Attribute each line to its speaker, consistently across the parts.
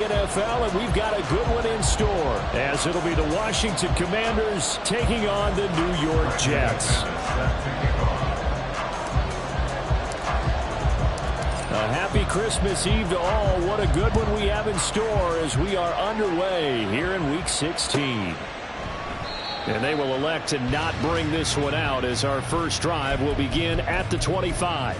Speaker 1: NFL, and we've got a good one in store, as it'll be the Washington Commanders taking on the New York Jets. A happy Christmas Eve to all. What a good one we have in store as we are underway here in Week 16. And they will elect to not bring this one out as our first drive will begin at the 25.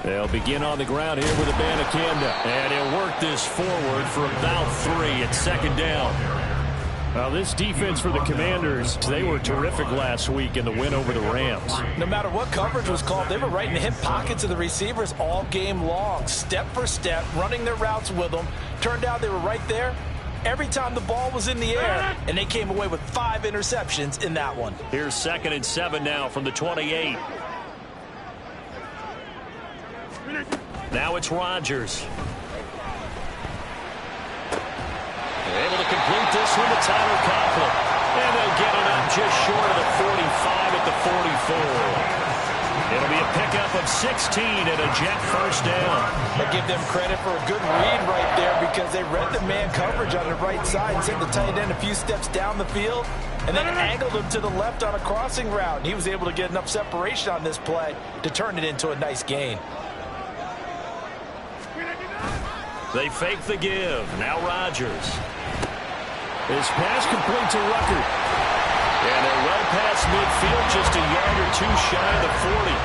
Speaker 1: They'll begin on the ground here with a Banakanda. And he'll work this forward for about 3 at second down. Well, this defense for the Commanders, they were terrific last week in the win over the Rams.
Speaker 2: No matter what coverage was called, they were right in the hip pockets of the receivers all game long, step for step, running their routes with them. Turned out they were right there every time the ball was in the air, and they came away with 5 interceptions in that one.
Speaker 1: Here's 2nd and 7 now from the 28. Now it's Rodgers. They're able to complete this one to Tyler Conklin. And they'll get it up just short of the 45 at the 44. It'll be a pickup of 16 and a Jet first down.
Speaker 2: I give them credit for a good read right there because they read the man coverage on the right side and sent the tight end a few steps down the field and then angled him to the left on a crossing route. And he was able to get enough separation on this play to turn it into a nice gain.
Speaker 1: They fake the give. Now Rodgers. His pass complete to Rucker. And they're well past midfield, just a yard or 2 shy of the 40.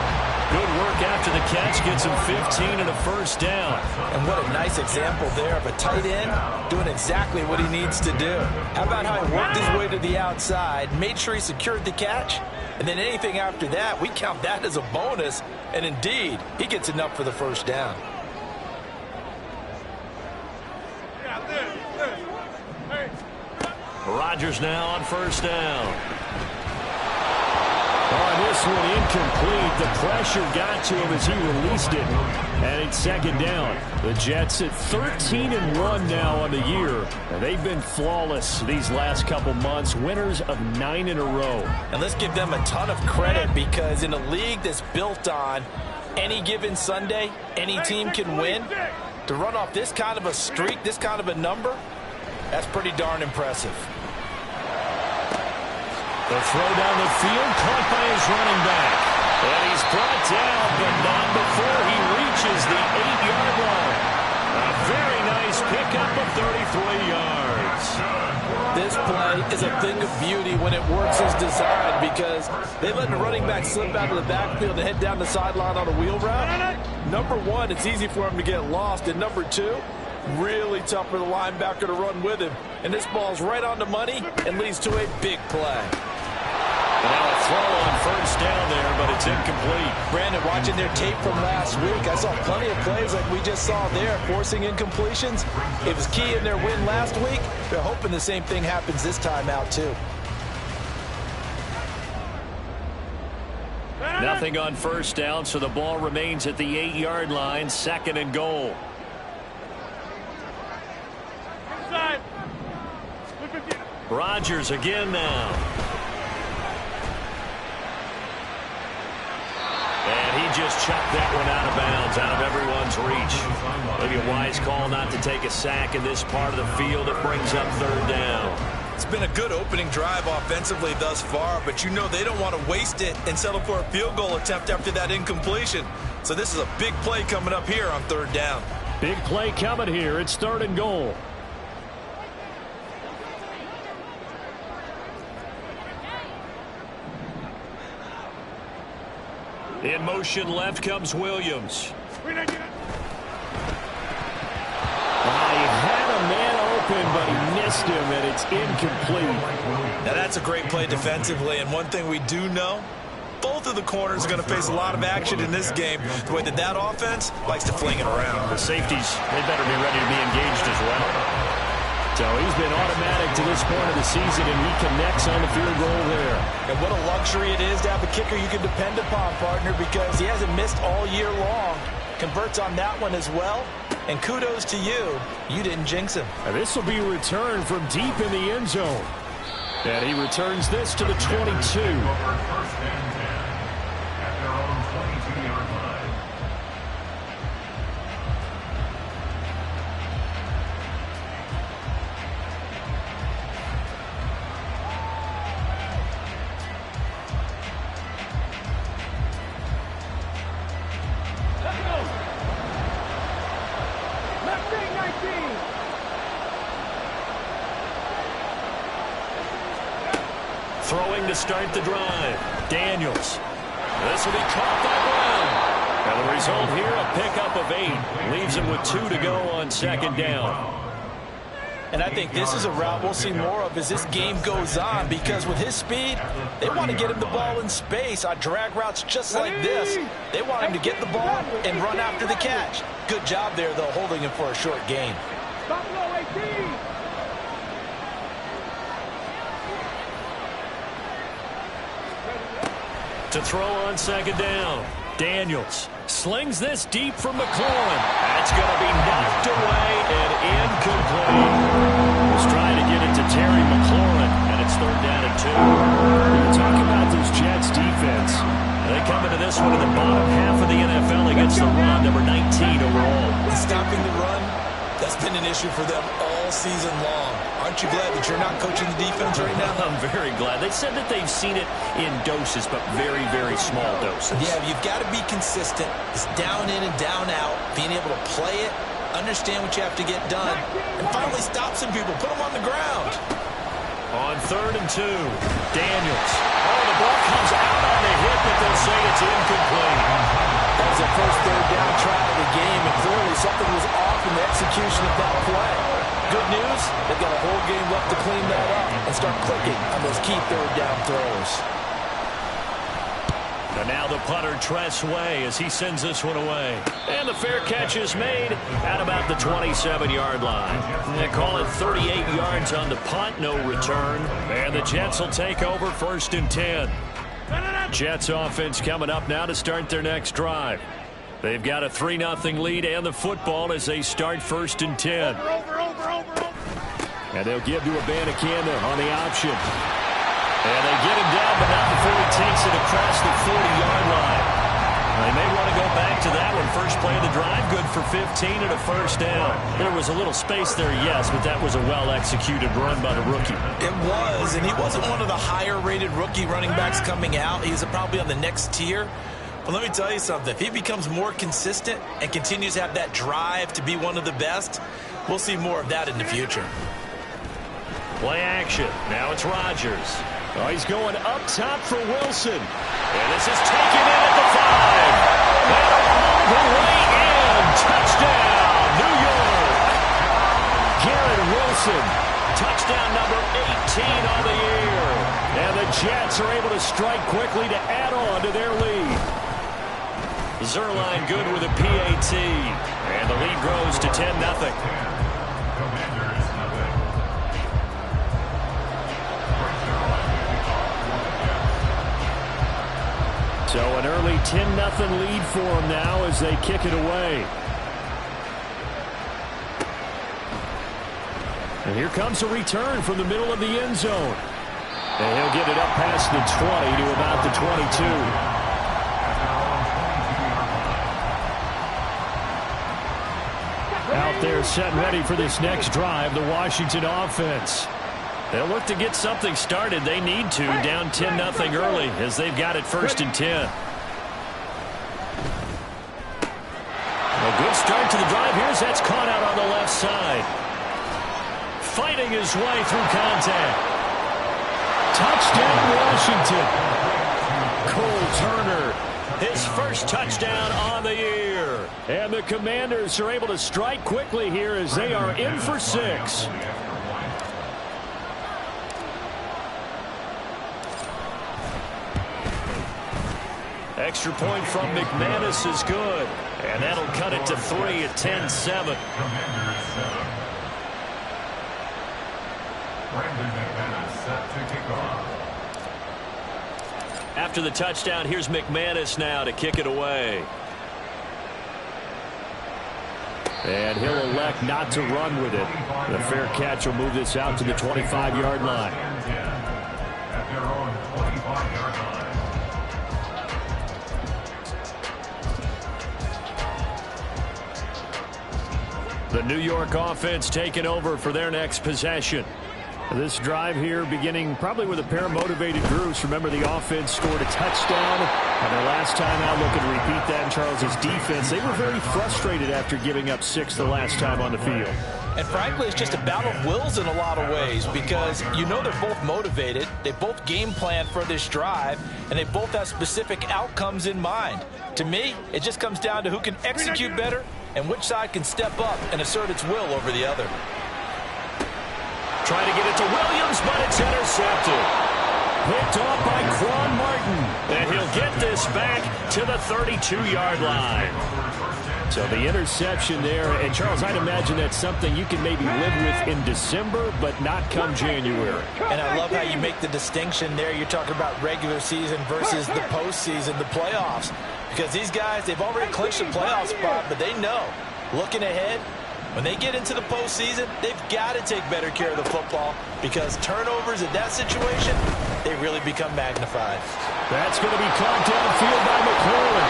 Speaker 1: Good work after the catch. Gets him 15 and a first down.
Speaker 2: And what a nice example there of a tight end doing exactly what he needs to do. How about how he worked his way to the outside, made sure he secured the catch, and then anything after that, we count that as a bonus. And indeed, he gets enough for the first down.
Speaker 1: Rodgers now on first down. On this one, incomplete. The pressure got to him as he released it. And it's second down. The Jets at 13-1 now on the year. And they've been flawless these last couple months. Winners of 9 in a row.
Speaker 2: And let's give them a ton of credit because in a league that's built on any given Sunday, any team can win. To run off this kind of a streak, this kind of a number, that's pretty darn impressive.
Speaker 1: The throw down the field, caught by his running back. And he's brought down, but not before he reaches the 8-yard line. A very nice pickup of 33 yards.
Speaker 2: This play is a thing of beauty when it works as designed because they let the running back slip out of the backfield and head down the sideline on a wheel route. Number one, it's easy for him to get lost. And number two, really tough for the linebacker to run with him. And this ball's right on the money and leads to a big play.
Speaker 1: Now a throw on first down there, but it's incomplete.
Speaker 2: Brandon, watching their tape from last week, I saw plenty of plays like we just saw there, forcing incompletions. It was key in their win last week. They're hoping the same thing happens this time out, too.
Speaker 1: Nothing on first down, so the ball remains at the 8-yard line, 2nd and goal. Rodgers again now. And he just chucked that one out of bounds, out of everyone's reach. Maybe a wise call not to take a sack in this part of the field. It brings up 3rd down.
Speaker 2: It's been a good opening drive offensively thus far, but you know they don't want to waste it and settle for a field goal attempt after that incompletion. So this is a big play coming up here on 3rd down.
Speaker 1: Big play coming here. It's 3rd and goal. In motion left comes Williams. He had a man open, but he missed him, and it's incomplete.
Speaker 2: Now that's a great play defensively, and one thing we do know, both of the corners are going to face a lot of action in this game. The way that offense likes to fling it around.
Speaker 1: The safeties, they better be ready to be engaged as well. So he's been automatic to this point of the season, and he connects on the field goal there.
Speaker 2: And what a luxury it is to have a kicker you can depend upon, partner, because he hasn't missed all year long. converts on that one as well. And kudos to you. You didn't jinx him.
Speaker 1: And this will be returned from deep in the end zone. And he returns this to the 22. Throwing to start the drive. Daniels. This will be caught by Brown. And the result here, a pickup of 8. Leaves him with 2 to go on second down.
Speaker 2: And I think this is a route we'll see more of as this game goes on, because with his speed, they want to get him the ball in space on drag routes just like this. They want him to get the ball and run after the catch. Good job there, though, holding him for a short gain.
Speaker 1: To throw on second down. Daniels slings this deep from McLaurin. That's going to be knocked away and incomplete. Was trying to get it to Terry McLaurin, and it's 3rd down and 2. When you talk about this Jets defense, they come into this one in the bottom half of the NFL against the run, number 19 overall.
Speaker 2: Stopping the run, that's been an issue for them all season long. Aren't you glad that you're not coaching the defense right now?
Speaker 1: I'm very glad. They said that they've seen it in doses, but very, very small doses.
Speaker 2: Yeah, you've got to be consistent. It's down in and down out, being able to play it, understand what you have to get done, and finally stop some people, put them on the ground.
Speaker 1: On 3rd and 2, Daniels. Oh, the ball comes out on the hit, but they'll say it's incomplete.
Speaker 2: That was the first 3rd down try of the game, and clearly something was off in the execution of that play. Good news, they've got a whole game left to clean that up and start clicking on those key 3rd down throws.
Speaker 1: And now the punter Tress Way as he sends this one away. And the fair catch is made at about the 27-yard line. They call it 38 yards on the punt, no return. And the Jets will take over 1st and 10. Jets offense coming up now to start their next drive. They've got a 3-0 lead and the football as they start 1st and 10. And they'll give to Abanikanda on the option. And they get him down, but not before he takes it across the 40-yard line. They may want to go back to that one. First play of the drive, good for 15 and a 1st down. There was a little space there, yes, but that was a well-executed run by the rookie.
Speaker 2: It was, and he wasn't one of the higher-rated rookie running backs coming out. He's probably on the next tier. But let me tell you something. If he becomes more consistent and continues to have that drive to be one of the best, we'll see more of that in the future.
Speaker 1: Play action. Now it's Rodgers. Oh, he's going up top for Wilson. And this is taken in at the 5. And all the way in. Touchdown, New York. Garrett Wilson. Touchdown number 18 on the year. And the Jets are able to strike quickly to add on to their lead. Zerline good with a PAT. And the lead grows to 10-0. So an early 10-0 lead for them now as they kick it away. And here comes a return from the middle of the end zone. And he'll get it up past the 20 to about the 22. Out there set and ready for this next drive, the Washington offense. They'll look to get something started. They need to, down 10-0 early as they've got it 1st and 10. A good start to the drive. Here's that's caught out on the left side. Fighting his way through contact. Touchdown, Washington. Cole Turner, his first touchdown on the year. And the Commanders are able to strike quickly here as they are in for 6. Extra point from McManus is good. And that'll cut it to 3 at 10-7. After the touchdown, here's McManus now to kick it away. And he'll elect not to run with it. The fair catch will move this out to the 25-yard line. The New York offense taking over for their next possession. This drive here beginning probably with a pair of motivated groups. Remember, the offense scored a touchdown, and their last time out, looking to repeat that in Charles's defense. They were very frustrated after giving up 6 the last time on the field.
Speaker 2: And frankly, it's just a battle of wills in a lot of ways because you know they're both motivated. They both game plan for this drive, and they both have specific outcomes in mind. To me, it just comes down to who can execute better and which side can step up and assert its will over the other.
Speaker 1: Trying to get it to Williams, but it's intercepted. Picked off by Quan Martin. And he'll get this back to the 32-yard line. So the interception there. And, Charles, I'd imagine that's something you can maybe live with in December, but not come January.
Speaker 2: And I love how you make the distinction there. You're talking about regular season versus the postseason, the playoffs. Because these guys, they've already clinched a playoff spot, but they know, looking ahead, when they get into the postseason, they've got to take better care of the football because turnovers in that situation, they really become magnified.
Speaker 1: That's going to be caught downfield by McClellan.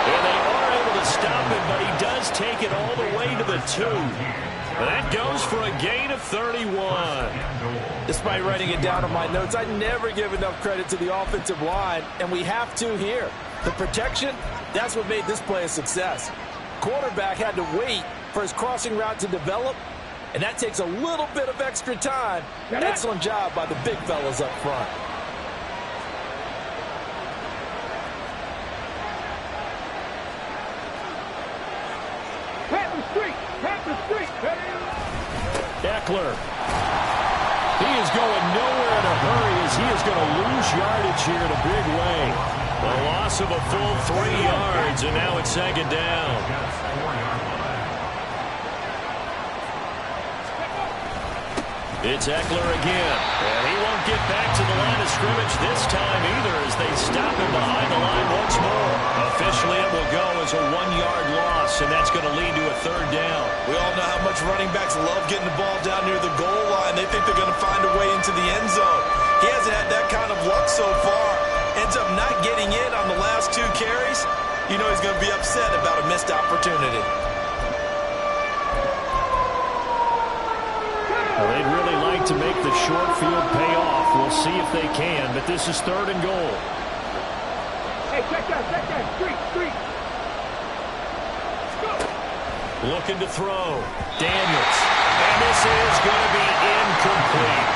Speaker 1: And they are able to stop him, but he does take it all the way to the 2. And that goes for a gain of 31.
Speaker 2: Despite writing it down on my notes, I never give enough credit to the offensive line, and we have to here. The protection, that's what made this play a success. Quarterback had to wait for his crossing route to develop, and that takes a little bit of extra time. Excellent job by the big fellas up front.
Speaker 1: Eckler. He is going nowhere in a hurry as he is going to lose yardage here in a big way. A loss of a full 3 yards, and now it's second down. It's Eckler again, and he won't get back to the line of scrimmage this time either as they stop him behind the line once more. Officially, it will go as a 1-yard loss, and that's going to lead to a third down.
Speaker 2: We all know how much running backs love getting the ball down near the goal line. They think they're going to find a way into the end zone. He hasn't had that kind of luck so far. Ends up not getting in on the last 2 carries. You know he's going to be upset about a missed opportunity.
Speaker 1: Well, they'd really like to make the short field pay off. We'll see if they can, but this is 3rd and goal.
Speaker 3: Hey, check that, street.
Speaker 1: Looking to throw. Daniels. And this is going to be incomplete.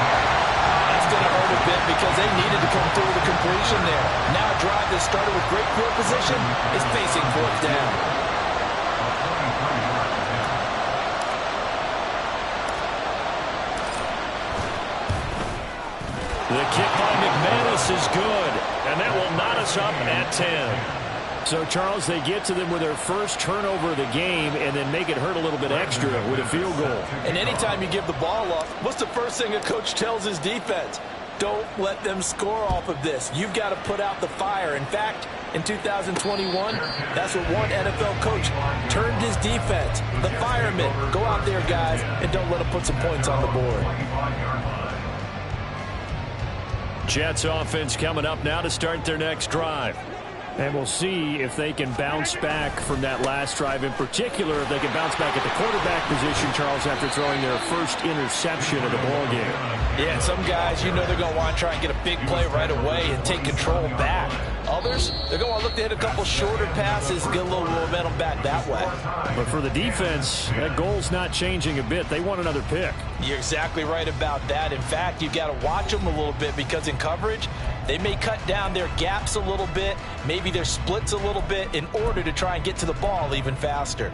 Speaker 2: That's going to hurt a bit because they needed to come through with a completion there. Now a drive that started with great field position is facing 4th down.
Speaker 1: The kick by McManus is good, and that will knot us up at 10. So, Charles, they get to them with their first turnover of the game and then make it hurt a little bit extra with a field goal.
Speaker 2: And anytime you give the ball up, what's the first thing a coach tells his defense? Don't let them score off of this. You've got to put out the fire. In fact, in 2021, that's what one NFL coach turned his defense. The firemen. Go out there, guys, and don't let them put some points on the board.
Speaker 1: Jets offense coming up now to start their next drive. And we'll see if they can bounce back from that last drive. In particular, if they can bounce back at the quarterback position, Charles, after throwing their first interception of the ballgame.
Speaker 2: Yeah, some guys, you know they're going to want to try and get a big play right away and take control back. Others, they're going to want to look to hit a couple shorter passes, get a little momentum back that way.
Speaker 1: But for the defense, that goal's not changing a bit. They want another pick.
Speaker 2: You're exactly right about that. In fact, you've got to watch them a little bit because in coverage, they may cut down their gaps a little bit, maybe their splits a little bit in order to try and get to the ball even faster.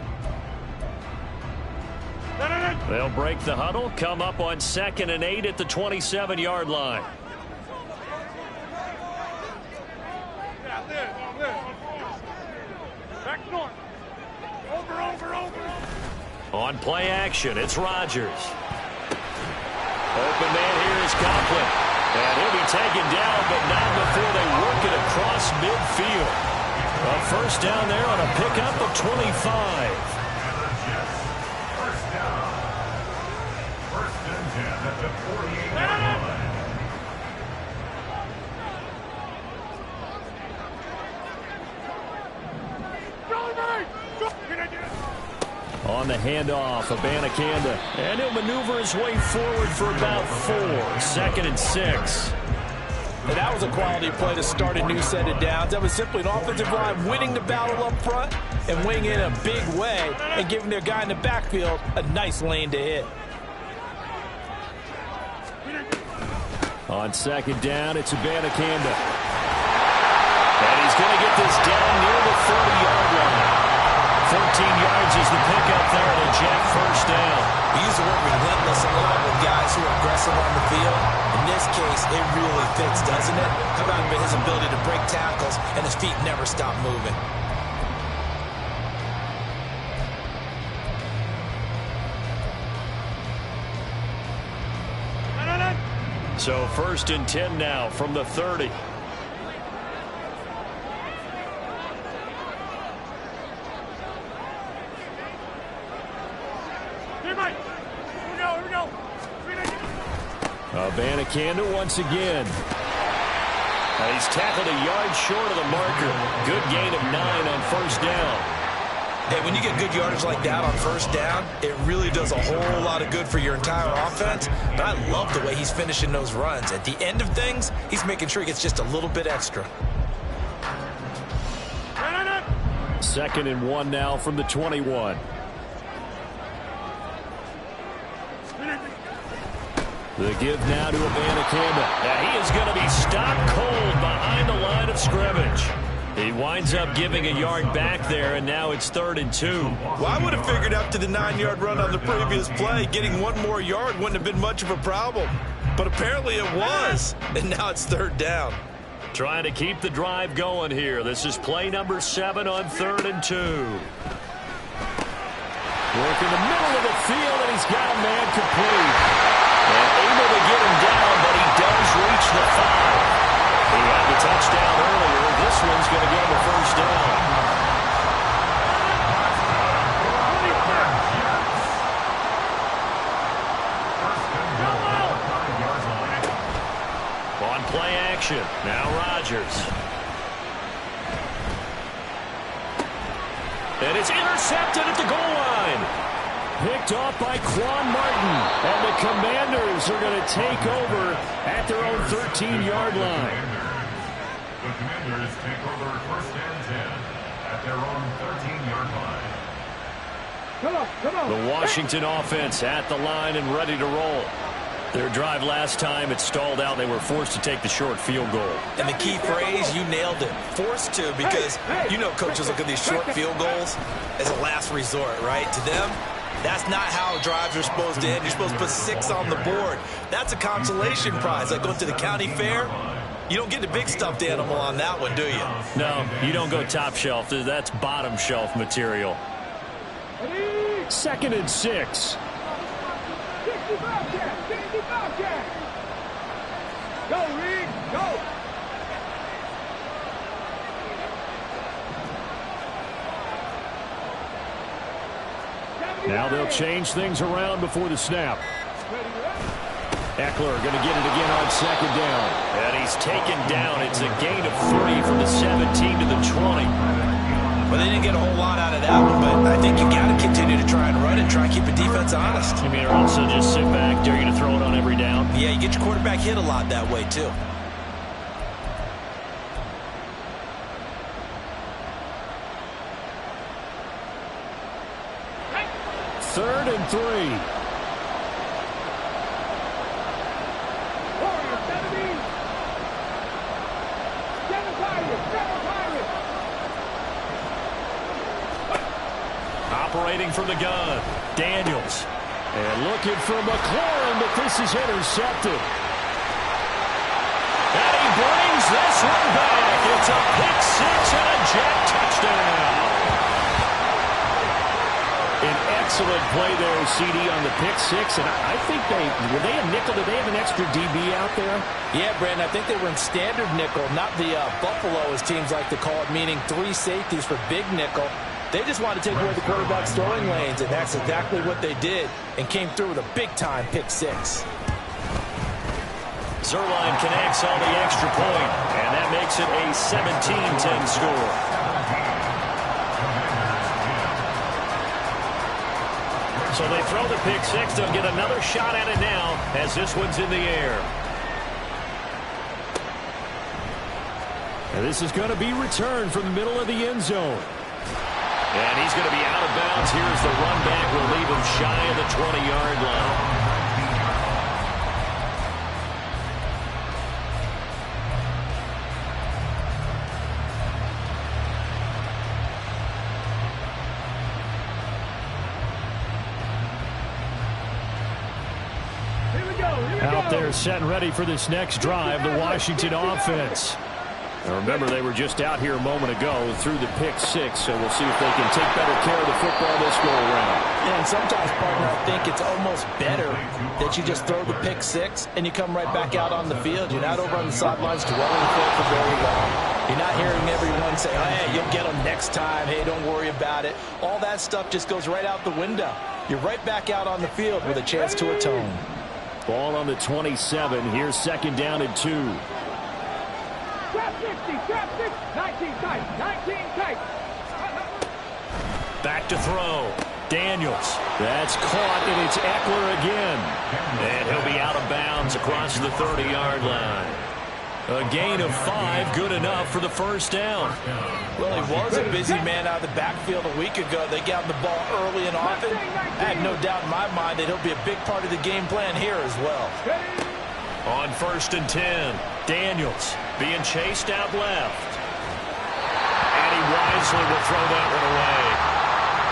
Speaker 1: They'll break the huddle, come up on 2nd and 8 at the 27-yard line. On play action, it's Rodgers. Open man here is Coughlin. And he'll be taken down, but not before they work it across midfield. A first down there on a pickup of 25. On the handoff, Abanikanda. And he'll maneuver his way forward for about 4. 2nd and 6.
Speaker 2: And that was a quality play to start a new set of downs. That was simply an offensive line winning the battle up front and winning in a big way and giving their guy in the backfield a nice lane to hit.
Speaker 1: On 2nd down, it's Abanikanda. And he's going to get this down near the 30-yard line. 14 yards is the pickup there to Jet first down.
Speaker 2: We use the word relentless a lot with guys who are aggressive on the field. In this case, it really fits, doesn't it? How about his ability to break tackles and his feet never stop moving?
Speaker 1: So 1st and 10 now from the 30. Abanikanda once again. He's tackled a yard short of the marker. Good gain of 9 on 1st down.
Speaker 2: Hey, when you get good yardage like that on 1st down, it really does a whole lot of good for your entire offense. But I love the way he's finishing those runs. At the end of things, he's making sure he gets just a little bit extra.
Speaker 1: 2nd and 1 now from the 21. The give now to Abanikanda. He is going to be stopped cold behind the line of scrimmage. He winds up giving a yard back there, and now it's 3rd and 2.
Speaker 2: Well, I would have figured after the 9-yard run on the previous play, getting 1 more yard wouldn't have been much of a problem. But apparently it was, and now it's 3rd down.
Speaker 1: Trying to keep the drive going here. This is play number 7 on 3rd and 2. Work in the middle of the field, and he's got a man complete. And able to get him down, but he does reach the 5. He had the touchdown earlier. This one's going to get him a 1st down. On play action, now Rodgers. And it's intercepted at the goal line. Picked off by Quan Martin. And the Commanders are going to take over at their own 13-yard line.
Speaker 4: The Commanders take over 1st and 10 at their own 13-yard line.
Speaker 3: Come on.
Speaker 1: The Washington offense at the line and ready to roll. Their drive last time, it stalled out. They were forced to take the short field goal.
Speaker 2: And the key phrase, you nailed it. Forced to, because you know coaches look at these short field goals as a last resort, right? To them, that's not how drives are supposed to end. You're supposed to put 6 on the board. That's a consolation prize. Like going to the county fair, you don't get the big stuffed animal on that one, do you?
Speaker 1: No, you don't go top shelf. That's bottom shelf material. 2nd and 6.
Speaker 3: 65 catch. Go, Reed, go.
Speaker 1: Now they'll change things around before the snap. Eckler going to get it again on 2nd down. And he's taken down. It's a gain of 3 from the 17 to the 20.
Speaker 2: Well, they didn't get a whole lot out of that one, but I think you got to continue to try and run and try and keep the defense honest.
Speaker 1: You mean also just sit back, dare you to throw it on every down?
Speaker 2: Yeah, you get your quarterback hit a lot that way, too.
Speaker 1: Third and 3. Operating from the gun, Daniels. And looking for McLaurin, but this is intercepted. And he brings this one back. It's a pick 6 and a Jet touchdown. An excellent play there, CD, on the pick 6. And I think were they a nickel? Did they have an extra DB out there?
Speaker 2: Yeah, Brandon, I think they were in standard nickel, not the Buffalo, as teams like to call it, meaning 3 safeties for big nickel. They just wanted to take away the quarterback's throwing lanes, and that's exactly what they did and came through with a big-time pick 6.
Speaker 1: Zerline connects on the extra point, and that makes it a 17-10 score. So they throw the pick six. They'll get another shot at it now as this one's in the air. And this is going to be returned from the middle of the end zone. And he's going to be out of bounds. Here's the run back. Will leave him shy of the 20-yard line. Out there set and ready for this next drive, the Washington offense. Now remember, they were just out here a moment ago through the pick six, so we'll see if they can take better care of the football this go around.
Speaker 2: Yeah, and sometimes, partner, I think it's almost better that you just throw the pick six and you come right back out on the field. You're not over on the sidelines dwelling the field for very long. You're not hearing everyone say, oh, hey, you'll get them next time. Hey, don't worry about it. All that stuff just goes right out the window. You're right back out on the field with a chance to atone.
Speaker 1: Ball on the 27. Here's second down and 2.
Speaker 3: Trap 60, trap 6, 19 tight, 19 tight.
Speaker 1: Back to throw. Daniels. That's caught, and it's Eckler again. And he'll be out of bounds across the 30-yard line. A gain of 5, good enough for the first down.
Speaker 2: Well, he was a busy man out of the backfield a week ago. They got him the ball early and often. I have no doubt in my mind that he'll be a big part of the game plan here as well.
Speaker 1: On first and 10, Daniels being chased out left. And he wisely will throw that one away.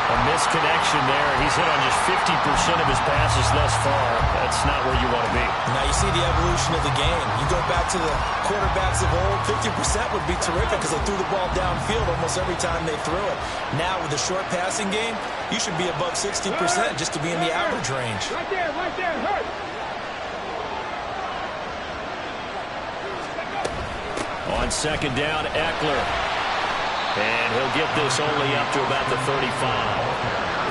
Speaker 1: A misconnection there. He's hit on just 50% of his passes thus far. That's not where you want to be.
Speaker 2: Now you see the evolution of the game. You go back to the quarterbacks of old, 50% would be terrific because they threw the ball downfield almost every time they threw it. Now with the short passing game, you should be above 60% just to be in the average range.
Speaker 3: Right there, hurt.
Speaker 1: On second down, Eckler. And he'll get this only up to about the 35.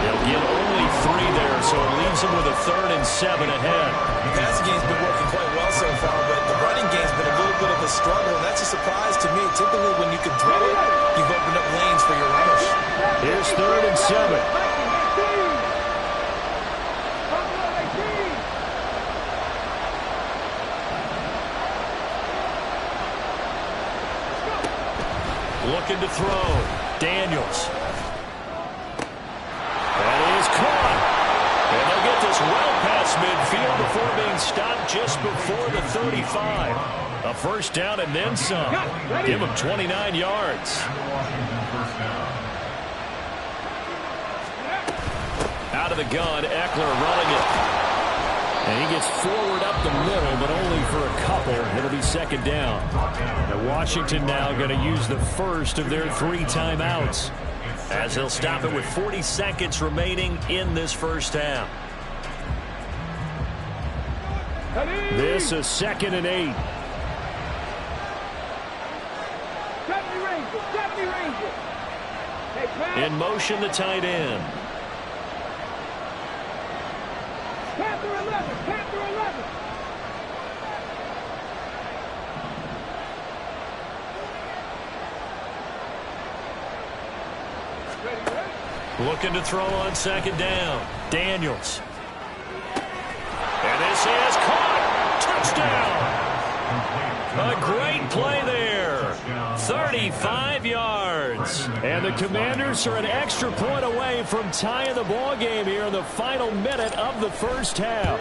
Speaker 1: He'll get only 3 there, so it leaves him with a 3rd and 7 ahead.
Speaker 2: The passing game's been working quite well so far, but the running game's been a little bit of a struggle, and that's a surprise to me. Typically, when you can throw it, you've opened up lanes for your runners.
Speaker 1: Here's 3rd and 7. Looking to throw. Daniels. That is caught. And they'll get this well past midfield before being stopped just before the 35. A first down and then some. Give him 29 yards. Out of the gun, Eckler running it. And he gets forward up the middle, but only for a couple. It'll be second down. And Washington now going to use the first of their 3 timeouts, as they'll stop it with 40 seconds remaining in this first half. This is 2nd and 8.
Speaker 3: 70 Rangers.
Speaker 1: In motion, the tight end.
Speaker 3: Panther 11, Panther 11.
Speaker 1: Looking to throw on second down. Daniels. And this is caught. Touchdown. A great play there. 35 yards. And the Commanders are an extra point away from tying the ball game here in the final minute of the first half.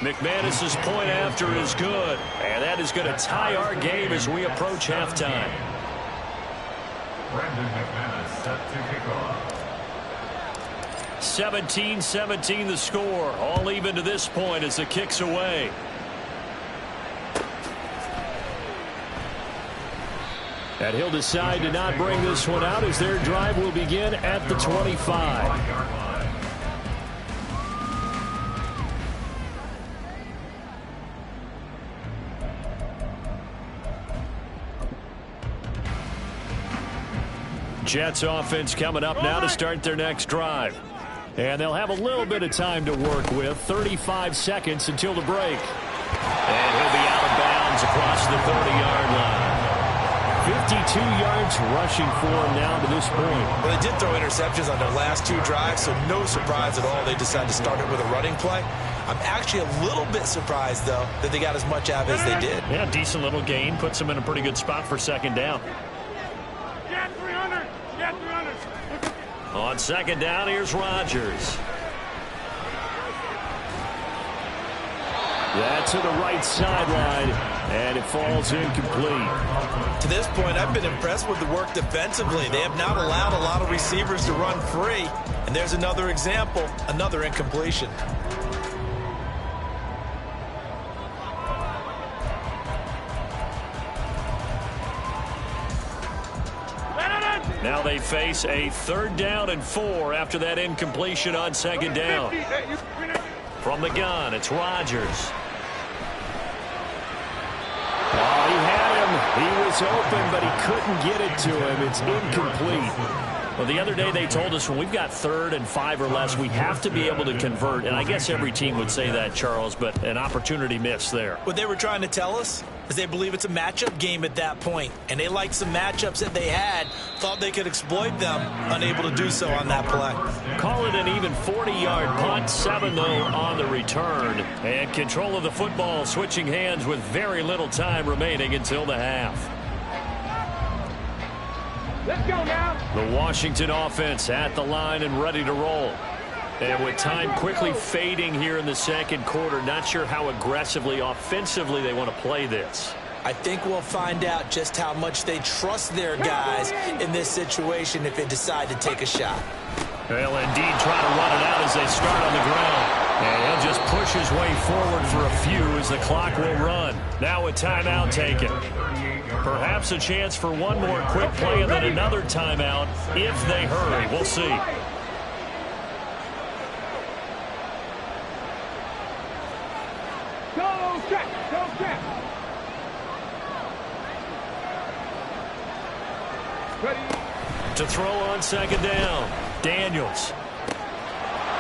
Speaker 1: McManus's point after is good. And that is going to tie our game as we approach halftime.
Speaker 4: Brandon McManus set to kick off.
Speaker 1: 17-17 the score. All even to this point as the kick's away. And he'll decide to not bring this one out as their drive will begin at the 25. Jets offense coming up now to start their next drive. And they'll have a little bit of time to work with. 35 seconds until the break. And he'll be out of bounds across the 30-yard line. 52 yards rushing for him now to this point.
Speaker 2: Well, they did throw interceptions on their last 2 drives, so no surprise at all they decided to start it with a running play. I'm actually a little bit surprised, though, that they got as much out as they did.
Speaker 1: Yeah, decent little gain. Puts them in a pretty good spot for second down.
Speaker 3: Get 300. Get 300.
Speaker 1: On second down, here's Rodgers. That's to the right sideline, and it falls incomplete.
Speaker 2: To this point, I've been impressed with the work defensively. They have not allowed a lot of receivers to run free. And there's another example, another incompletion.
Speaker 1: Now they face a 3rd down and 4 after that incompletion on second down. From the gun, it's Rodgers. Oh, he had him. He was open, but he couldn't get it to him. It's incomplete. Well, the other day they told us when we've got 3rd and 5 or less, we have to be able to convert. And I guess every team would say that, Charles, but an opportunity missed there.
Speaker 2: What they were trying to tell us is they believe it's a matchup game at that point. And they liked some matchups that they had, thought they could exploit them, unable to do so on that play.
Speaker 1: Call it an even 40-yard punt, 7 though on the return. And control of the football switching hands with very little time remaining until the half.
Speaker 3: Let's go now.
Speaker 1: The Washington offense at the line and ready to roll. And with time quickly fading here in the second quarter, not sure how aggressively, offensively they want to play this.
Speaker 2: I think we'll find out just how much they trust their guys in this situation if they decide to take a shot.
Speaker 1: They'll indeed try to run it out as they start on the ground. And he'll just push his way forward for a few as the clock will run. Now a timeout taken. Perhaps a chance for one more quick play and then another timeout if they hurry. We'll see.
Speaker 3: Go check. Go check. Ready.
Speaker 1: To throw on second down. Daniels.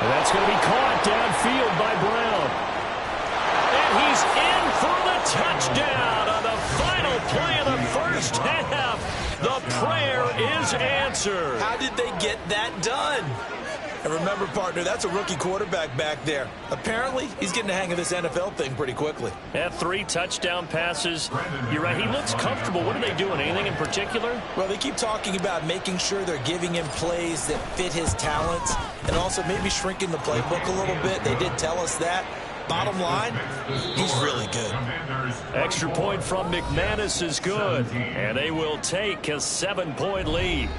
Speaker 1: And that's going to be caught downfield by Brown. And he's in for the touchdown on the final play of the first half. The prayer is answered.
Speaker 2: How did they get that done? And remember, partner, that's a rookie quarterback back there. Apparently, he's getting the hang of this NFL thing pretty quickly.
Speaker 1: Had 3 touchdown passes. You're right, he looks comfortable. What are they doing? Anything in particular?
Speaker 2: Well, they keep talking about making sure they're giving him plays that fit his talents and also maybe shrinking the playbook a little bit. They did tell us that. Bottom line, he's really good.
Speaker 1: Extra point from McManus is good, and they will take a 7-point lead.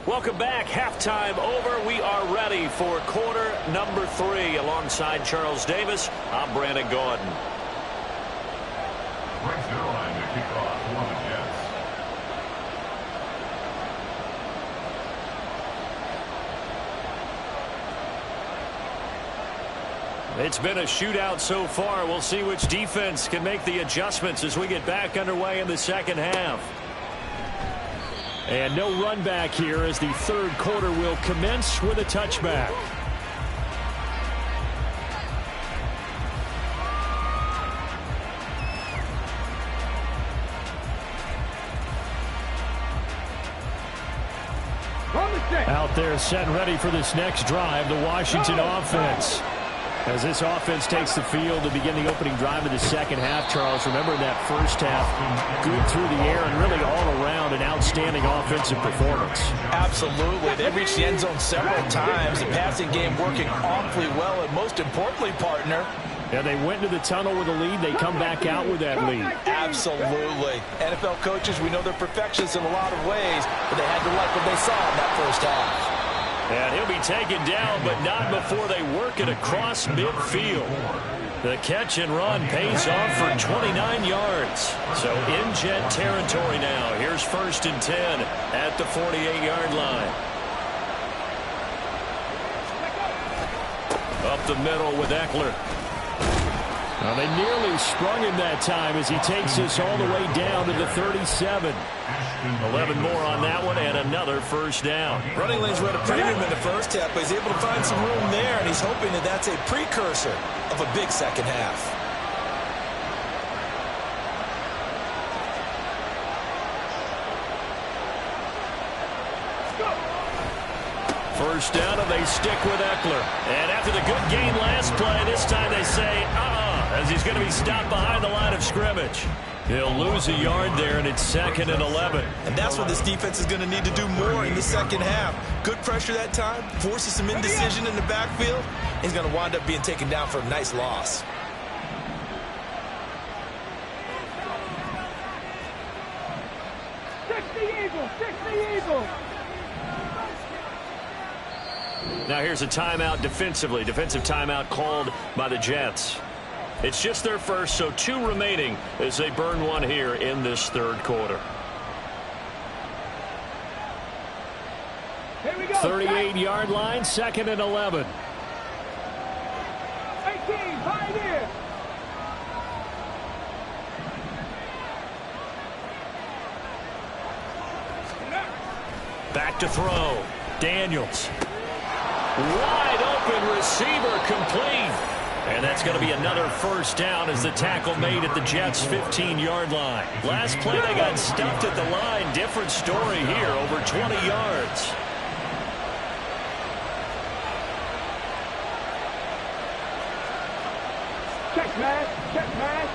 Speaker 1: Welcome back. Halftime over. We are ready for quarter number 3. Alongside Charles Davis, I'm Brandon Gordon.
Speaker 4: Right to the line to kick off for the Jets.
Speaker 1: It's been a shootout so far. We'll see which defense can make the adjustments as we get back underway in the second half. And no run back here as the third quarter will commence with a touchback. Out there set and ready for this next drive, the Washington offense. As this offense takes the field to begin the opening drive of the second half, Charles, remember that first half, good through the air and really all around an outstanding offensive performance.
Speaker 2: Absolutely. They reached the end zone several times. The passing game working awfully well, and most importantly, partner,
Speaker 1: yeah, they went to the tunnel with a lead. They come back out with that lead.
Speaker 2: Absolutely. NFL coaches, we know they're perfectionists in a lot of ways, but they had to like what they saw in that first half.
Speaker 1: And he'll be taken down, but not before they work it across midfield. The catch and run pays off for 29 yards. So in Jet territory now. Here's 1st and 10 at the 48-yard line. Up the middle with Eckler. Well, they nearly sprung him that time as he takes this all the way down to the 37. 11 more on that one and another first down.
Speaker 2: Running lanes were at a premium in the first half, but he's able to find some room there, and he's hoping that that's a precursor of a big second half.
Speaker 1: First down, and they stick with Eckler. And after the good game last play, this time they say, as he's going to be stopped behind the line of scrimmage. He'll lose a yard there, and it's 2nd and 11.
Speaker 2: And that's what this defense is going to need to do more in the second half. Good pressure that time, forces some indecision in the backfield. He's going to wind up being taken down for a nice loss.
Speaker 1: Now here's a timeout defensively. Defensive timeout called by the Jets. It's just their first, so 2 remaining as they burn one here in this third quarter. 38-yard line, 2nd and 11.
Speaker 3: 18, Pioneer.
Speaker 1: Back to throw. Daniels. Wide open receiver complete. And that's going to be another first down as the tackle made at the Jets' 15-yard line. Last play they got stuffed at the line. Different story here, over 20 yards.
Speaker 3: Check pass, check pass.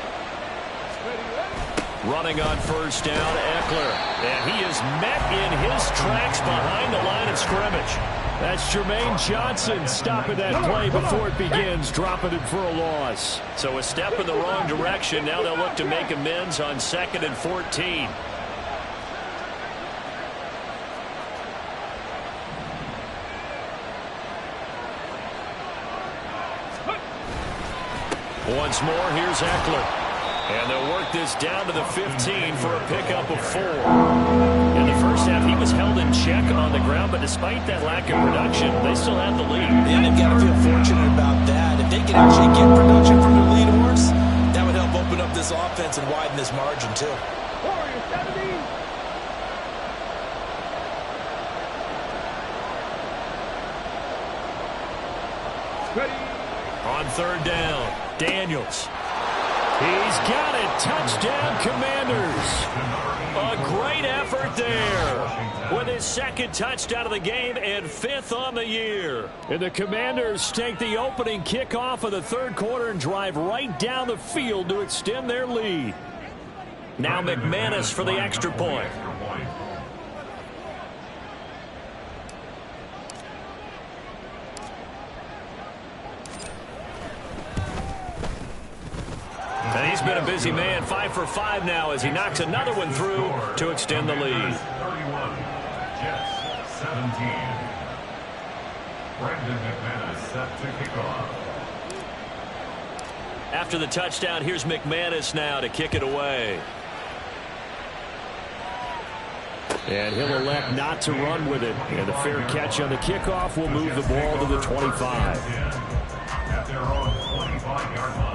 Speaker 1: Running on first down, Eckler. And he is met in his tracks behind the line of scrimmage. That's Jermaine Johnson stopping that play before it begins, dropping it for a loss. So a step in the wrong direction. Now they'll look to make amends on 2nd and 14. Once more, here's Eckler. And they'll work this down to the 15 for a pickup of 4. In the first half, he was held in check on the ground, but despite that lack of production, they still have the lead.
Speaker 2: And they've got to feel fortunate about that. If they can actually get production from their lead horse, that would help open up this offense and widen this margin, too.
Speaker 3: Warrior 70. Ready.
Speaker 1: On third down, Daniels. He's got it. Touchdown, Commanders. A great effort there with his 2nd touchdown of the game and 5th on the year. And the Commanders take the opening kickoff of the third quarter and drive right down the field to extend their lead. Now McManus for the extra point. And he's been a busy man, 5 for 5 now as he knocks another one through to extend the lead.
Speaker 4: 31, Jets 17. Brandon McManus set to kick off.
Speaker 1: After the touchdown, here's McManus now to kick it away. And he'll elect not to run with it. And the fair catch on the kickoff will move the ball to the 25.
Speaker 4: At their own 25-yard line.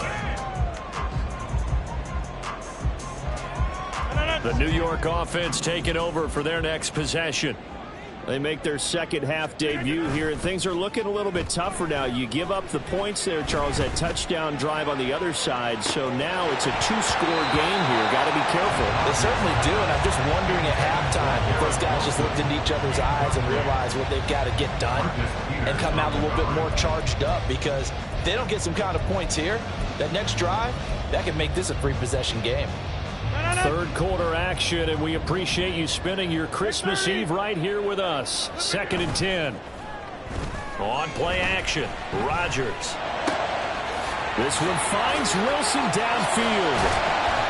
Speaker 1: The New York offense taking over for their next possession. They make their second half debut here, and things are looking a little bit tougher now. You give up the points there, Charles, that touchdown drive on the other side. So now it's a 2-score game here. Got to be careful.
Speaker 2: They certainly do, and I'm just wondering at halftime if those guys just looked into each other's eyes and realized what they've got to get done and come out a little bit more charged up, because if they don't get some kind of points here, that next drive, that could make this a free possession game.
Speaker 1: Third quarter action, and we appreciate you spending your Christmas Eve right here with us. 2nd and 10. On play action, Rodgers. This one finds Wilson downfield.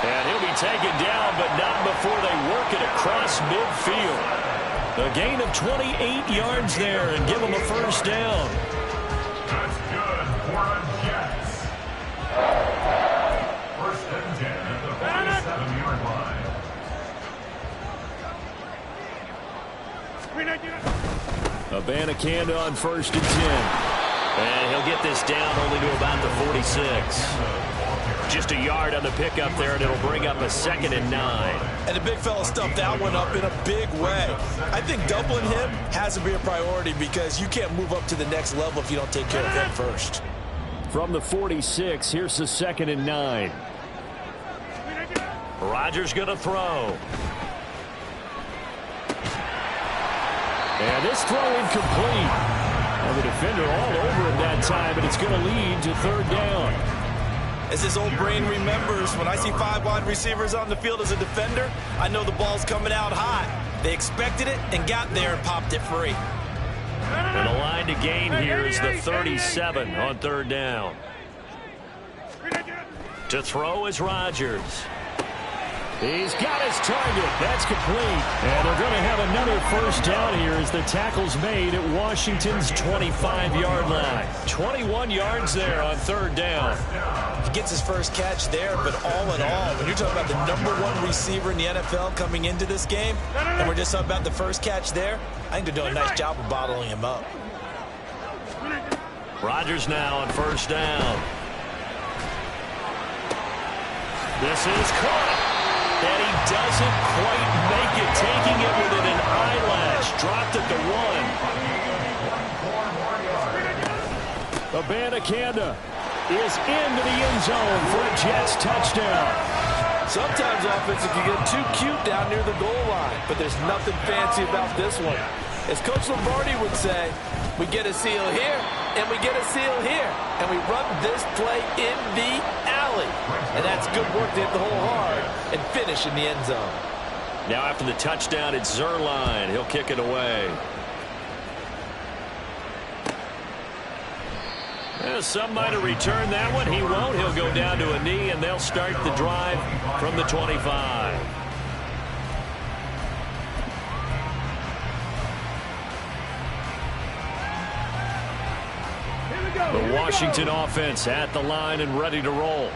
Speaker 1: And he'll be taken down, but not before they work it across midfield. A gain of 28 yards there and give them a first down.
Speaker 4: That's good for the Jets. First and 10 at the 47-yard line.
Speaker 1: Abanikanda on 1st and 10. And he'll get this down only to about the 46. Just a yard on the pickup there, and it'll bring up a 2nd and 9.
Speaker 2: And the big fella stuffed that one up in a big way. I think doubling him has to be a priority because you can't move up to the next level if you don't take care of him first.
Speaker 1: From the 46, here's the 2nd and 9. Rodgers going to throw. And this throw incomplete. Well, the defender all over him that time, and it's going to lead to 3rd down.
Speaker 2: As his old brain remembers, when I see 5 wide receivers on the field as a defender, I know the ball's coming out hot. They expected it and got there and popped it free.
Speaker 1: And the line to gain here is the 37 on 3rd down. To throw is Rodgers. He's got his target. That's complete. And they're going to have another 1st down here as the tackle's made at Washington's 25-yard line. 21 yards there on 3rd down.
Speaker 2: He gets his first catch there, but all in all, when you're talking about the #1 receiver in the NFL coming into this game, and we're just talking about the first catch there, I think they're doing a nice job of bottling him up.
Speaker 1: Rodgers now on 1st down. This is caught. And he doesn't quite make it, taking it within an eyelash. Dropped at the 1. Abanikanda is into the end zone for a Jets touchdown.
Speaker 2: Sometimes offensive can get too cute down near the goal line, but there's nothing fancy about this one. As Coach Lombardi would say, we get a seal here, and we get a seal here, and we run this play in the alley. And that's good work to hit the hole hard and finish in the end zone.
Speaker 1: Now after the touchdown, it's Zerline. He'll kick it away. Well, some might have returned that one. He won't. He'll go down to a knee, and they'll start the drive from the 25. The Washington offense at the line and ready to roll.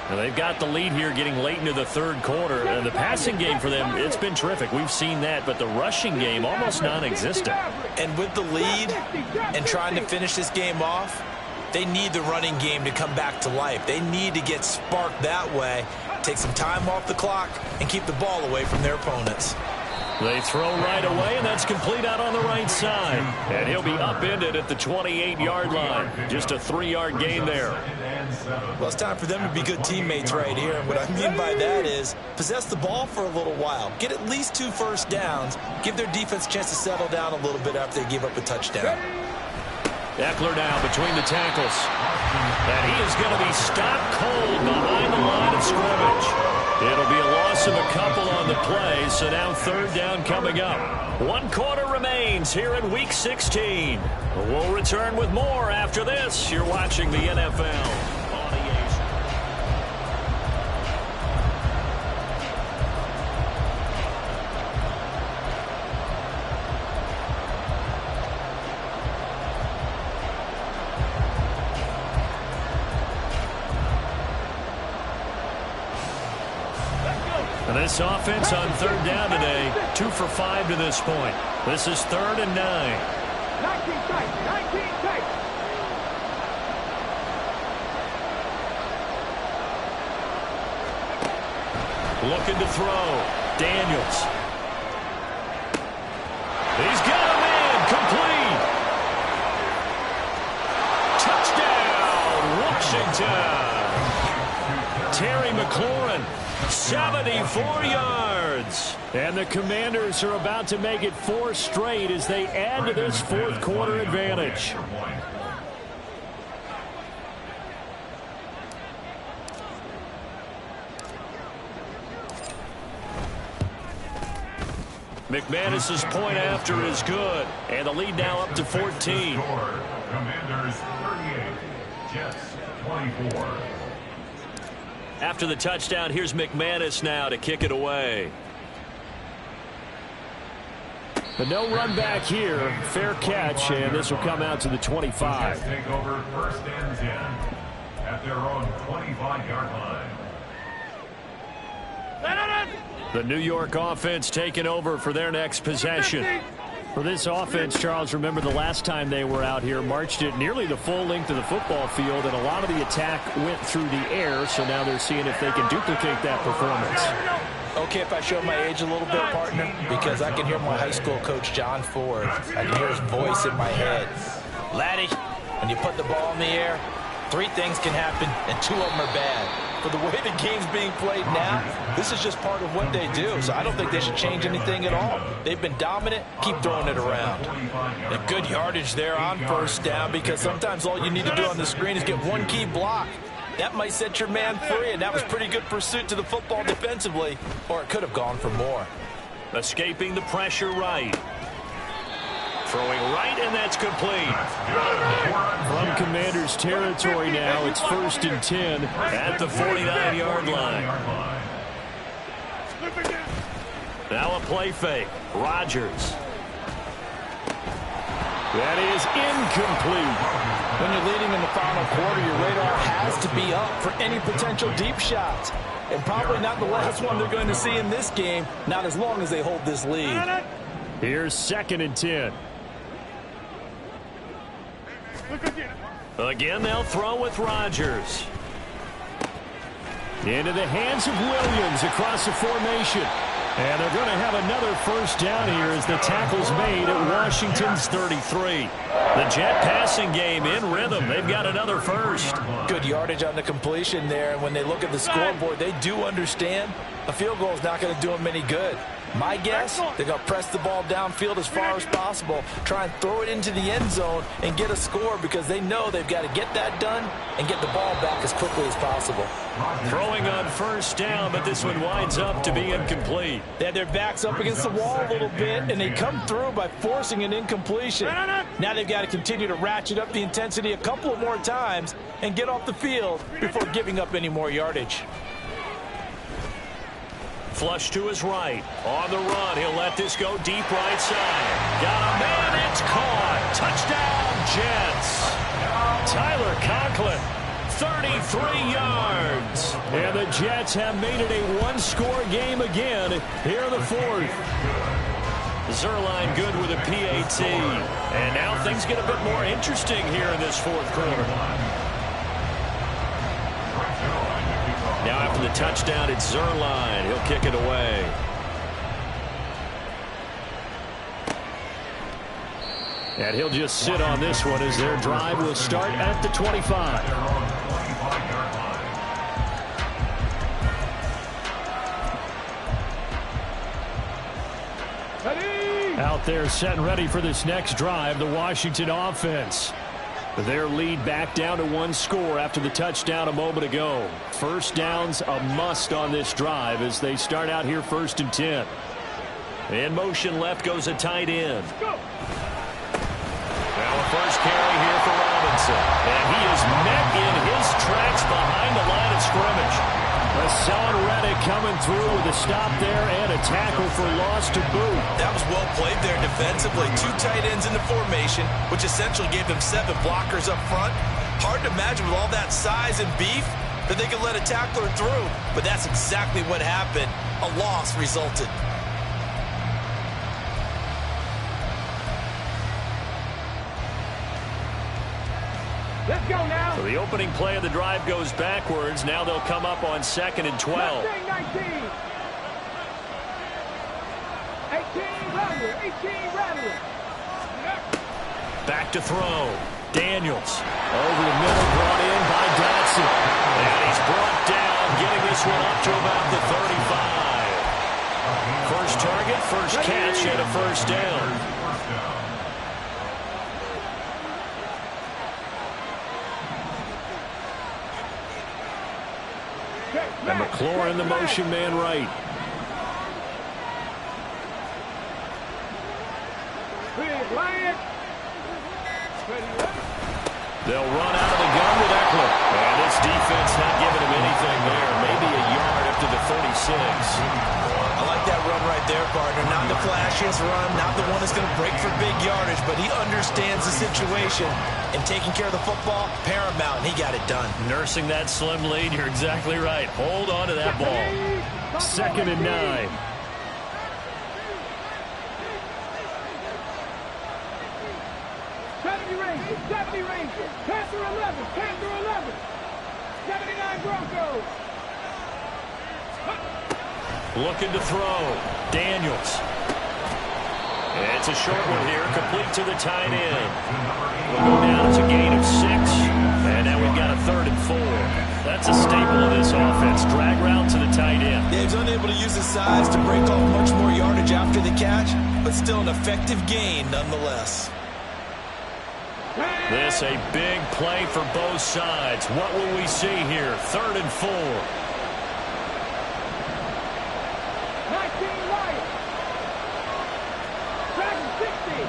Speaker 1: Now they've got the lead here getting late into the 3rd quarter. And the passing game for them, it's been terrific. We've seen that, but the rushing game almost non-existent.
Speaker 2: And with the lead and trying to finish this game off, they need the running game to come back to life. They need to get sparked that way, take some time off the clock, and keep the ball away from their opponents.
Speaker 1: They throw right away, and that's complete out on the right side. And he'll be upended at the 28-yard line. Just a 3-yard gain there.
Speaker 2: Well, it's time for them to be good teammates right here. And what I mean by that is possess the ball for a little while. Get at least 2 first downs. Give their defense a chance to settle down a little bit after they give up a touchdown.
Speaker 1: Eckler now between the tackles. And he is going to be stopped cold behind the line of scrimmage. It'll be a loss of a couple on the play, so now 3rd down coming up. 1 quarter remains here in Week 16. We'll return with more after this. You're watching the NFL on EA. And this offense on 3rd down today, 2 for 5 to this point. This is 3rd and 9.
Speaker 3: 19 tight, 19 tight.
Speaker 1: Looking to throw. Daniels. He's got a man. Complete. Touchdown, Washington. Terry McLaurin. 74 yards. And the Commanders are about to make it 4 straight as they add to this 4th quarter advantage. McManus's point after is good. And the lead now up to 14.
Speaker 4: Commanders 38, Jets 24.
Speaker 1: After the touchdown, here's McManus now to kick it away. But no run back here. Fair catch, and this will come out to the 25.
Speaker 4: Take over 1st and 10 at their own 25-yard line.
Speaker 1: The New York offense taking over for their next possession. For this offense, Charles, remember the last time they were out here, marched it nearly the full length of the football field, and a lot of the attack went through the air, so now they're seeing if they can duplicate that performance.
Speaker 2: Okay, if I show my age a little bit, partner, because I can hear my high school coach, John Ford. I can hear his voice in my head. Laddie, when you put the ball in the air, 3 things can happen, and 2 of them are bad. For the way the game's being played now, this is just part of what they do, so I don't think they should change anything at all. They've been dominant. Keep throwing it around. And good yardage there on first down, because sometimes all you need to do on the screen is get one key block. That might set your man free, and that was pretty good pursuit to the football defensively, or it could have gone for more.
Speaker 1: Escaping the pressure right. Throwing right, and that's complete. From Commander's territory now, it's 1st and 10 at the 49-yard line. Now a play fake. Rodgers. That is incomplete.
Speaker 2: When you're leading in the final quarter, your radar has to be up for any potential deep shots. And probably not the last one they're going to see in this game, not as long as they hold this lead.
Speaker 1: Here's 2nd and 10. Again, they'll throw with Rodgers. Into the hands of Williams across the formation. And they're going to have another first down here as the tackle's made at Washington's 33. The Jet passing game in rhythm. They've got another first.
Speaker 2: Good yardage on the completion there. And when they look at the scoreboard, they do understand a field goal is not going to do them any good. My guess, they're going to press the ball downfield as far as possible, try and throw it into the end zone and get a score, because they know they've got to get that done and get the ball back as quickly as possible.
Speaker 1: Throwing on first down, but this one winds up to be incomplete.
Speaker 2: They had their backs up against the wall a little bit, and they come through by forcing an incompletion. Now they've got to continue to ratchet up the intensity a couple of more times and get off the field before giving up any more yardage.
Speaker 1: Flush to his right. On the run, he'll let this go deep right side. Got a man, it's caught. Touchdown, Jets. Tyler Conklin, 33 yards. And the Jets have made it a one-score game again here in the 4th. Zerline good with a PAT. And now things get a bit more interesting here in this 4th quarter. Now after the touchdown, it's Zerline. He'll kick it away. And he'll just sit on this one as their drive will start at the 25. Out there set and ready for this next drive, the Washington offense. Their lead back down to 1 score after the touchdown a moment ago. First down's a must on this drive as they start out here 1st and 10. In motion left goes a tight end. Now a first carry here for Robinson. And he is met in his tracks behind the line of scrimmage. Hassan Reddick coming through with a stop there and a tackle for loss to boot.
Speaker 2: That was well played there defensively. 2 tight ends in the formation, which essentially gave them 7 blockers up front. Hard to imagine with all that size and beef that they could let a tackler through, but that's exactly what happened. A loss resulted.
Speaker 3: Let's go now.
Speaker 1: So the opening play of the drive goes backwards. Now they'll come up on 2nd and 12.
Speaker 3: 19. 18 Rattler.
Speaker 1: Back to throw. Daniels over the middle, brought in by Dotson. And he's brought down, getting this one up to about the 35. First target, first catch, and a first down. And McLaurin in the motion man right. They'll run out of the gun with Eckler. And this defense not giving him anything there. Maybe a yard up to the 36.
Speaker 2: I like that run right there, partner. Not the flashiest run, not the one that's going to break for big yardage, but he understands the situation. And taking care of the football, paramount, and he got it done.
Speaker 1: Nursing that slim lead, you're exactly right. Hold on to that ball. 2nd and 9.
Speaker 3: Rangers. 70 Rangers. Panther 11. Panther 11. 79 Broncos.
Speaker 1: Looking to throw. Daniels. It's a short one here, complete to the tight end. We'll go down to a gain of 6, and now we've got a 3rd and 4. That's a staple of this offense. Drag route to the tight end.
Speaker 2: Yeah, he's unable to use his size to break off much more yardage after the catch, but still an effective gain nonetheless.
Speaker 1: This a big play for both sides. What will we see here? 3rd and 4.
Speaker 3: 19 Lions. Dragon 60.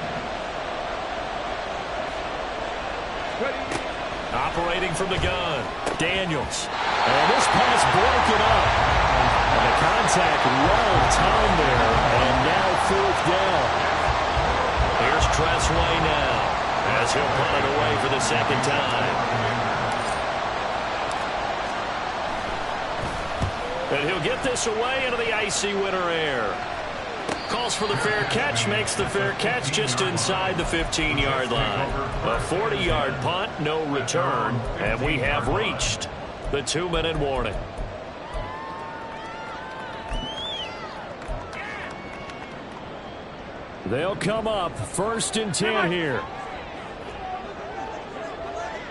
Speaker 1: Operating from the gun. Daniels. And this pass broken up. And the contact well timed there. And now 4th down. Here's Tressway now, as he'll punt it away for the 2nd time. And he'll get this away into the icy winter air. Calls for the fair catch, makes the fair catch just inside the 15-yard line. A 40-yard punt, no return, and we have reached the 2-minute warning. They'll come up 1st and 10 here.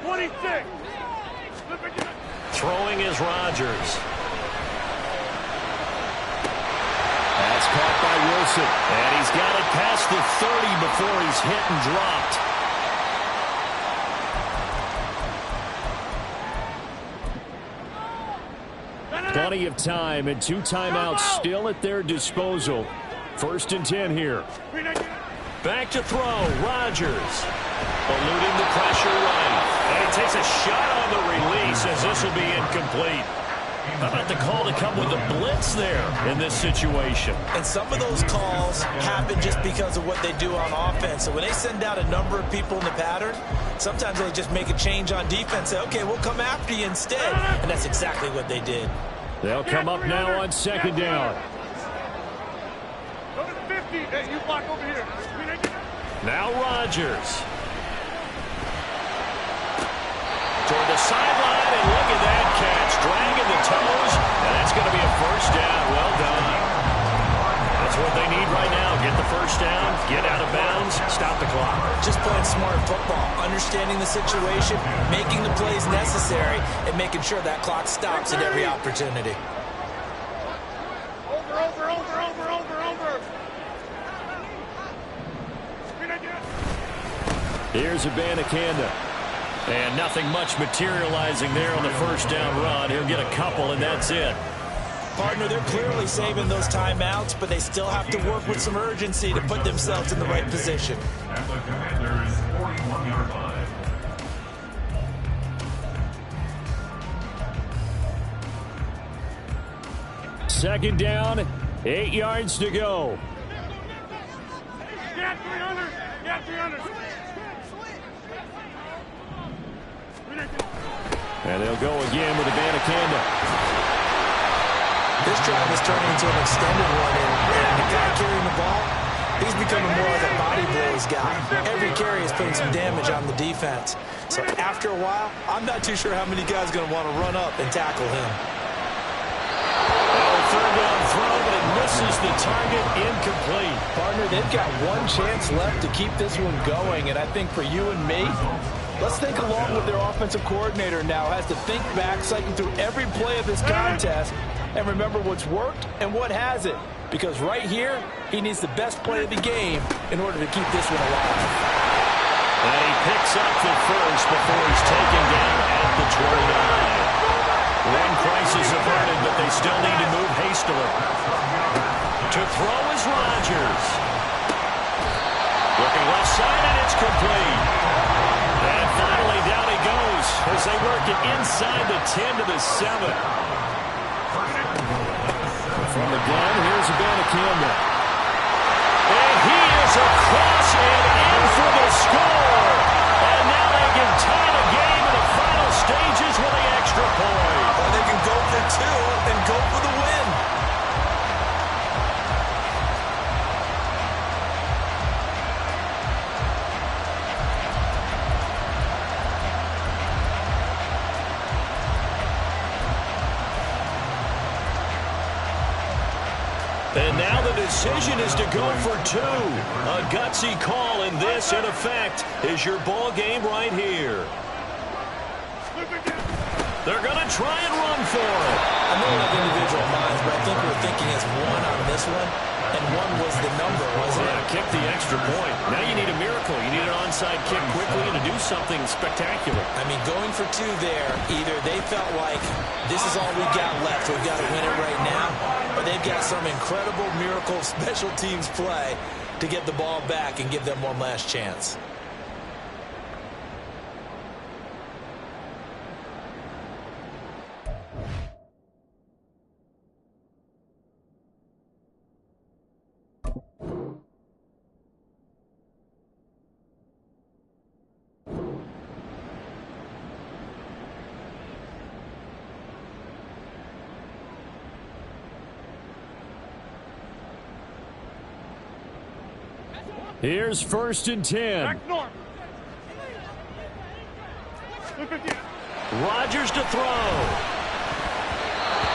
Speaker 3: 26.
Speaker 1: Throwing is Rodgers. That's caught by Wilson. And he's got it past the 30 before he's hit and dropped. Plenty of time and 2 timeouts still at their disposal. 1st and 10 here. Back to throw. Rodgers. Eluding the pressure right. And he takes a shot on the release as this will be incomplete. How about the call to come with a blitz there in this situation?
Speaker 2: And some of those calls happen just because of what they do on offense. So when they send out a number of people in the pattern, sometimes they just make a change on defense. Say, okay, we'll come after you instead. And that's exactly what they did.
Speaker 1: They'll come up now on 2nd down.
Speaker 3: Go to the 50. Hey, you block over here.
Speaker 1: Now Rodgers. Toward the sideline, and look at that catch. Dragging the toes, and that's going to be a 1st down. Well done. That's what they need right now. Get the 1st down, get out of bounds, stop the clock.
Speaker 2: Just playing smart football, understanding the situation, making the plays necessary, and making sure that clock stops at every opportunity.
Speaker 3: Over.
Speaker 1: Here's Abanikanda. And nothing much materializing there on the 1st down run. He'll get a couple, and that's it.
Speaker 2: Partner, they're clearly saving those timeouts, but they still have to work with some urgency to put themselves in the right position.
Speaker 4: At the Commanders' 41-yard line.
Speaker 1: Second down, 8 yards to go.
Speaker 3: Get 300. Get 300.
Speaker 1: And they'll go again with Abanikanda.
Speaker 2: This drive is turning into an extended one, and the guy carrying the ball, he's becoming more like a body blows guy. Every carry is putting some damage on the defense. So after a while, I'm not too sure how many guys are going to want to run up and tackle him.
Speaker 1: Oh, 3rd down throw, but it misses the target, incomplete.
Speaker 5: Partner, they've got one chance left to keep this one going, and I think for you and me, let's think along with their offensive coordinator now. Has to think back, cycle through every play of this contest, and remember what's worked and what hasn't. Because right here, he needs the best play of the game in order to keep this one alive.
Speaker 1: And he picks up the 1st before he's taken down at the 29. One crisis averted, but they still need to move hastily. To throw is Rodgers. Looking left side, and it's complete. And finally, down he goes as they work it inside the 10 to the 7. From the gun, here's Abanikanda. And he is across and in for the score. And now they can tie the game in the final stages with the extra point.
Speaker 2: Or they can go for 2 and go for the win.
Speaker 1: now the decision is to go for two. A gutsy call, and this, in effect, is your ball game right here. They're going to try and run for it.
Speaker 2: I know we have individual minds, but I think we're thinking as one on this one, and one was the number, wasn't it?
Speaker 1: Kick the extra point. Now you need a miracle. You need an onside kick quickly and to do something spectacular.
Speaker 2: I mean, going for two there, either they felt like this is all we got left, so we've got to win it right now, or they've got some incredible miracle special teams play to get the ball back and give them one last chance.
Speaker 1: Here's 1st and 10.
Speaker 3: Back north.
Speaker 1: Rodgers to throw.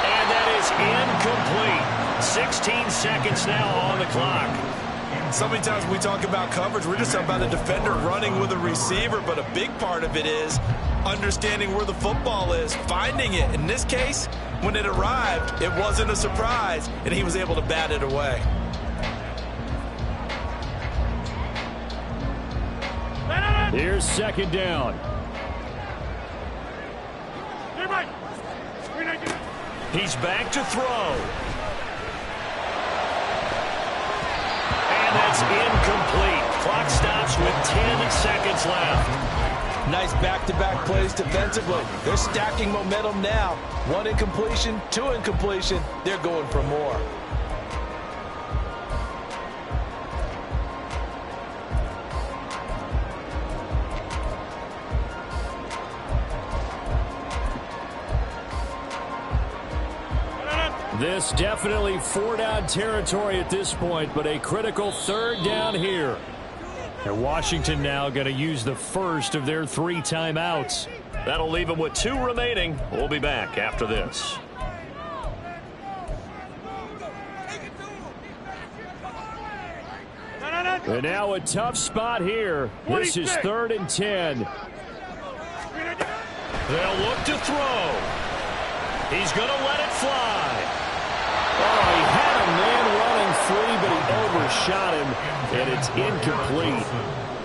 Speaker 1: And that is incomplete. 16 seconds now on the clock.
Speaker 2: So many times when we talk about coverage, we're just talking about a defender running with a receiver, but a big part of it is understanding where the football is, finding it. In this case, when it arrived, it wasn't a surprise, and he was able to bat it away.
Speaker 1: Here's 2nd down. He's back to throw. And that's incomplete. Clock stops with 10 seconds left.
Speaker 5: Nice back-to-back plays defensively. They're stacking momentum now. 1 incompletion, 2 incompletion. They're going for more.
Speaker 1: This definitely 4-down territory at this point, but a critical 3rd down here. And Washington now going to use the first of their 3 timeouts. That'll leave them with 2 remaining. We'll be back after this. And now a tough spot here. This is 3rd and 10. They'll look to throw. He's going to let it fly. Oh, he had a man running free, but he overshot him, and it's incomplete.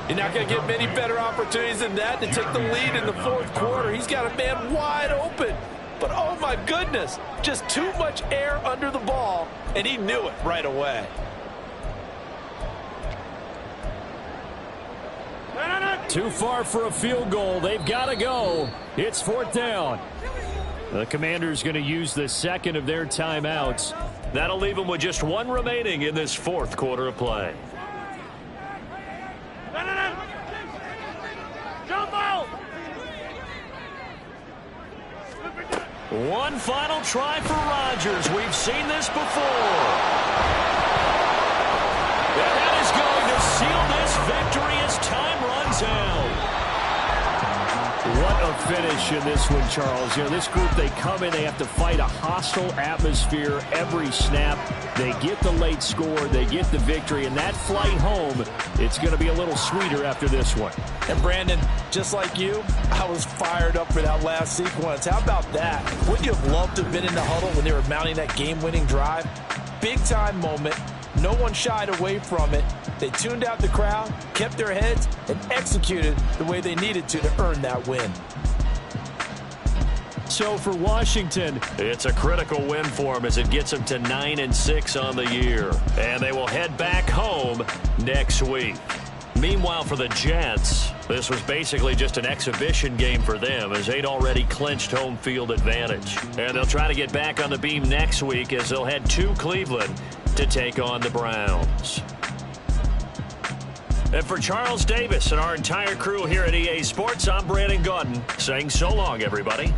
Speaker 5: You're not going to get many better opportunities than that to take the lead in the 4th quarter. He's got a man wide open. But, oh, my goodness, just too much air under the ball, and he knew it right away.
Speaker 1: Too far for a field goal. They've got to go. It's 4th down. The Commanders going to use the 2nd of their timeouts. That'll leave them with just 1 remaining in this 4th quarter of play. One final try for Rodgers. We've seen this before. And that is going to seal this victory as time runs out. What a finish in this one, Charles. You know, this group, they come in, they have to fight a hostile atmosphere every snap. They get the late score, they get the victory, and that flight home, it's going to be a little sweeter after this one.
Speaker 5: And Brandon, just like you, I was fired up for that last sequence. How about that? Wouldn't you have loved to have been in the huddle when they were mounting that game-winning drive? Big-time moment. No one shied away from it. They tuned out the crowd, kept their heads, and executed the way they needed to earn that win.
Speaker 1: So for Washington, it's a critical win for them as it gets them to 9-6 on the year. And they will head back home next week. Meanwhile, for the Jets, this was basically just an exhibition game for them as they'd already clinched home field advantage. And they'll try to get back on the beam next week as they'll head to Cleveland to take on the Browns. And for Charles Davis and our entire crew here at EA Sports, I'm Brandon Gaudin saying so long, everybody.